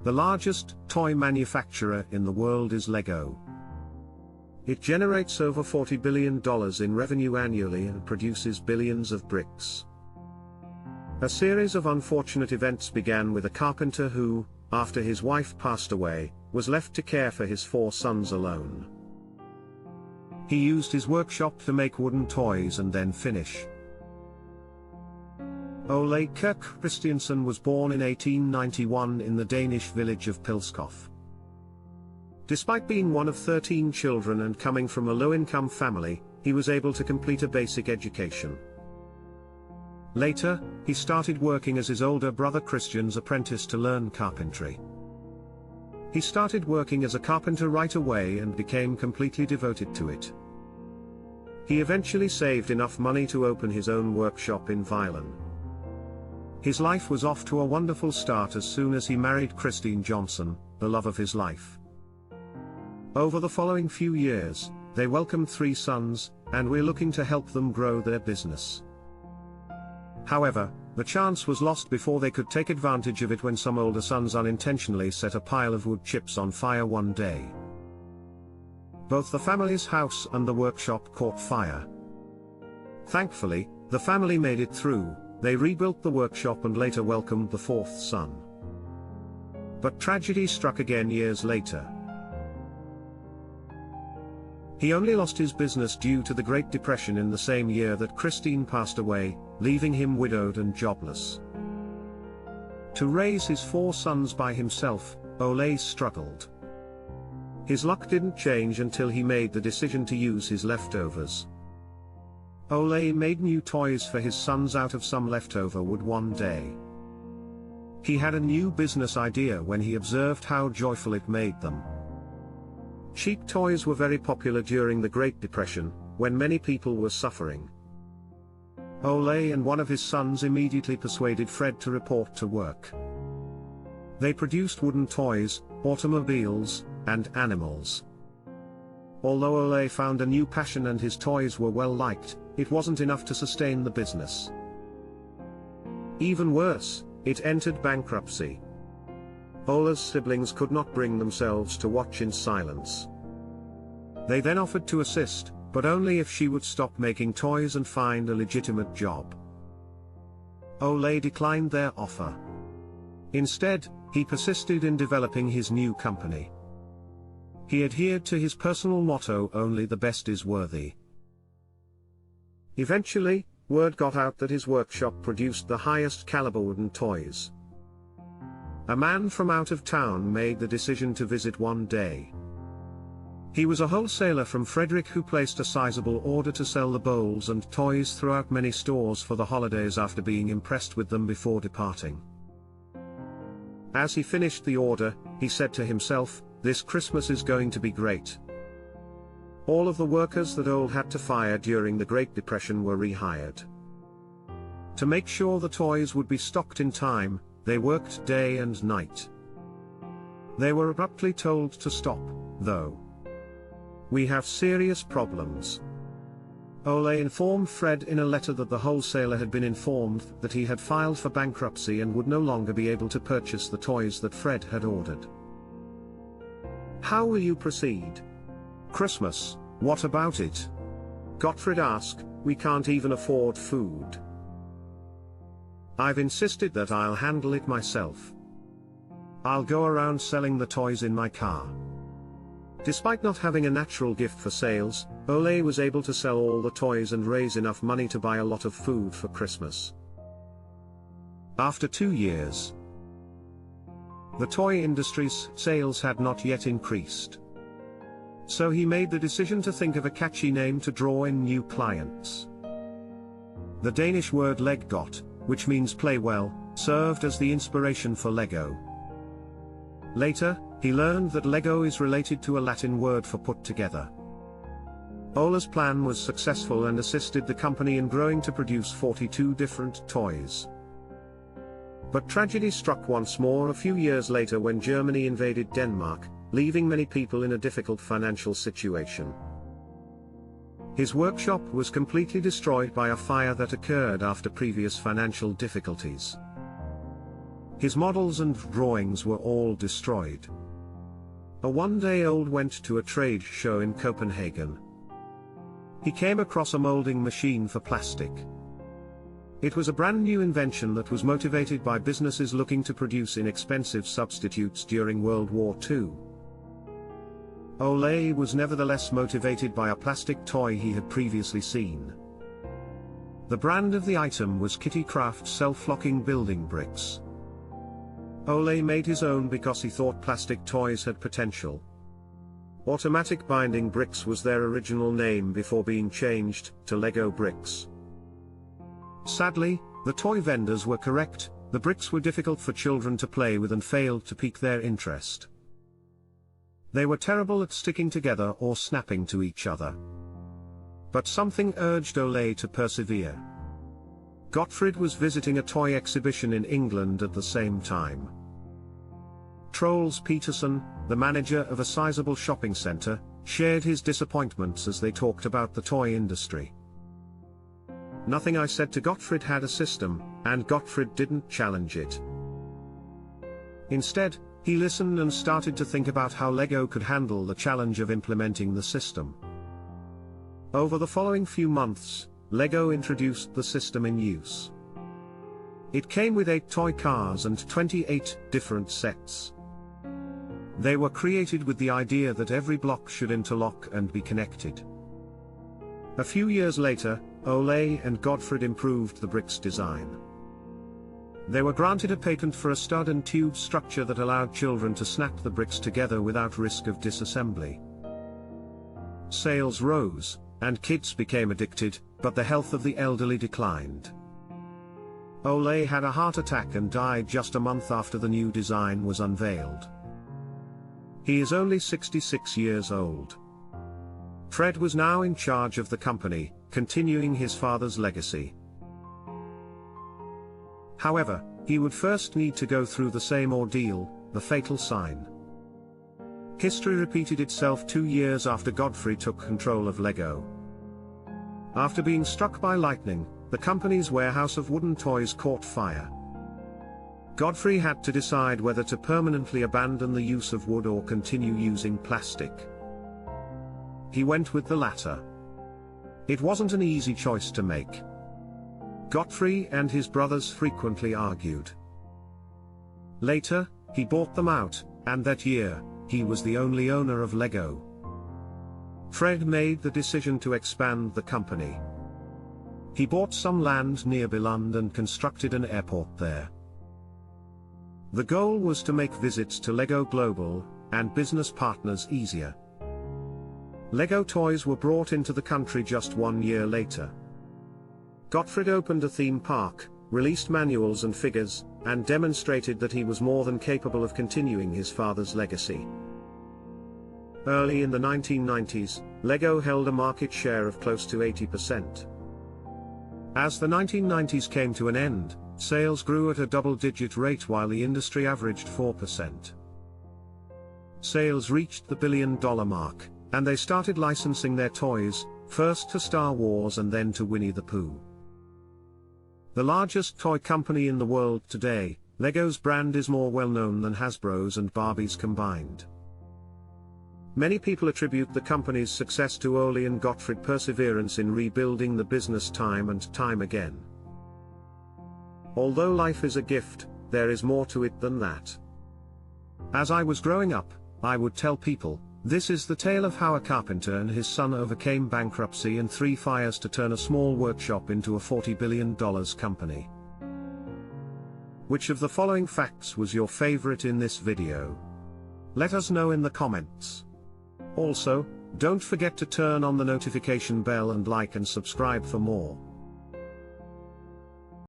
The largest toy manufacturer in the world is Lego. It generates over $40 billion in revenue annually and produces billions of bricks. A series of unfortunate events began with a carpenter who, after his wife passed away, was left to care for his 4 sons alone. He used his workshop to make wooden toys and then finish. Ole Kirk Christiansen was born in 1891 in the Danish village of Pilskov. Despite being one of 13 children and coming from a low-income family, he was able to complete a basic education. Later, he started working as his older brother Christian's apprentice to learn carpentry. He started working as a carpenter right away and became completely devoted to it. He eventually saved enough money to open his own workshop in Violin. His life was off to a wonderful start as soon as he married Christine Johnson, the love of his life. Over the following few years, they welcomed 3 sons, and we're looking to help them grow their business. However, the chance was lost before they could take advantage of it when some older sons unintentionally set a pile of wood chips on fire one day. Both the family's house and the workshop caught fire. Thankfully, the family made it through. They rebuilt the workshop and later welcomed the 4th son. But tragedy struck again years later. He only lost his business due to the Great Depression in the same year that Christine passed away, leaving him widowed and jobless. To raise his 4 sons by himself, Ole struggled. His luck didn't change until he made the decision to use his leftovers. Ole made new toys for his sons out of some leftover wood one day. He had a new business idea when he observed how joyful it made them. Cheap toys were very popular during the Great Depression, when many people were suffering. Ole and one of his sons immediately persuaded Fred to report to work. They produced wooden toys, automobiles, and animals. Although Ole found a new passion and his toys were well liked, it wasn't enough to sustain the business. Even worse, it entered bankruptcy. Ole's siblings could not bring themselves to watch in silence. They then offered to assist, but only if she would stop making toys and find a legitimate job. Ole declined their offer. Instead, he persisted in developing his new company. He adhered to his personal motto, "Only the best is worthy." Eventually, word got out that his workshop produced the highest caliber wooden toys. A man from out of town made the decision to visit one day. He was a wholesaler from Frederick who placed a sizable order to sell the bowls and toys throughout many stores for the holidays after being impressed with them before departing. As he finished the order, he said to himself, "This Christmas is going to be great." All of the workers that Ole had to fire during the Great Depression were rehired. To make sure the toys would be stocked in time, they worked day and night. They were abruptly told to stop, though. "We have serious problems." Ole informed Fred in a letter that the wholesaler had been informed that he had filed for bankruptcy and would no longer be able to purchase the toys that Fred had ordered. "How will you proceed?" "Christmas, what about it?" Gottfried asked. "We can't even afford food." "I've insisted that I'll handle it myself. I'll go around selling the toys in my car." Despite not having a natural gift for sales, Ole was able to sell all the toys and raise enough money to buy a lot of food for Christmas. After 2 years, the toy industry's sales had not yet increased. So he made the decision to think of a catchy name to draw in new clients. The Danish word leggot, which means play well, served as the inspiration for Lego. Later, he learned that Lego is related to a Latin word for put together. Ole's plan was successful and assisted the company in growing to produce 42 different toys. But tragedy struck once more a few years later when Germany invaded Denmark, leaving many people in a difficult financial situation. His workshop was completely destroyed by a fire that occurred after previous financial difficulties. His models and drawings were all destroyed. A one-day-old went to a trade show in Copenhagen. He came across a molding machine for plastic. It was a brand new invention that was motivated by businesses looking to produce inexpensive substitutes during World War II. Ole was nevertheless motivated by a plastic toy he had previously seen. The brand of the item was Kitty Craft self-locking building bricks. Ole made his own because he thought plastic toys had potential. Automatic binding bricks was their original name before being changed to Lego bricks. Sadly, the toy vendors were correct, the bricks were difficult for children to play with and failed to pique their interest. They were terrible at sticking together or snapping to each other. But something urged Ole to persevere. Gottfried was visiting a toy exhibition in England at the same time. Troels Peterson, the manager of a sizable shopping center, shared his disappointments as they talked about the toy industry. Nothing I said to Gottfried had a system, and Gottfried didn't challenge it. Instead, he listened and started to think about how Lego could handle the challenge of implementing the system. Over the following few months, Lego introduced the system in use. It came with 8 toy cars and 28 different sets. They were created with the idea that every block should interlock and be connected. A few years later, Ole and Gottfried improved the bricks design. They were granted a patent for a stud and tube structure that allowed children to snap the bricks together without risk of disassembly. Sales rose, and kids became addicted, but the health of the elderly declined. Ole had a heart attack and died just a month after the new design was unveiled. He is only 66 years old. Fred was now in charge of the company, continuing his father's legacy. However, he would first need to go through the same ordeal, the fatal sign. History repeated itself 2 years after Godfrey took control of Lego. After being struck by lightning, the company's warehouse of wooden toys caught fire. Godfrey had to decide whether to permanently abandon the use of wood or continue using plastic. He went with the latter. It wasn't an easy choice to make. Godfrey and his brothers frequently argued. Later, he bought them out, and that year, he was the only owner of Lego. Fred made the decision to expand the company. He bought some land near Billund and constructed an airport there. The goal was to make visits to Lego Global and business partners easier. Lego toys were brought into the country just 1 year later. Gottfried opened a theme park, released manuals and figures, and demonstrated that he was more than capable of continuing his father's legacy. Early in the 1990s, Lego held a market share of close to 80%. As the 1990s came to an end, sales grew at a double-digit rate while the industry averaged 4%. Sales reached the billion-dollar mark, and they started licensing their toys, first to Star Wars and then to Winnie the Pooh. The largest toy company in the world today, Lego's brand is more well-known than Hasbro's and Barbie's combined. Many people attribute the company's success to Ole and Gottfried's perseverance in rebuilding the business time and time again. Although life is a gift, there is more to it than that. As I was growing up, I would tell people, this is the tale of how a carpenter and his son overcame bankruptcy and 3 fires to turn a small workshop into a $40 billion company. Which of the following facts was your favorite in this video? Let us know in the comments. Also, don't forget to turn on the notification bell and like and subscribe for more.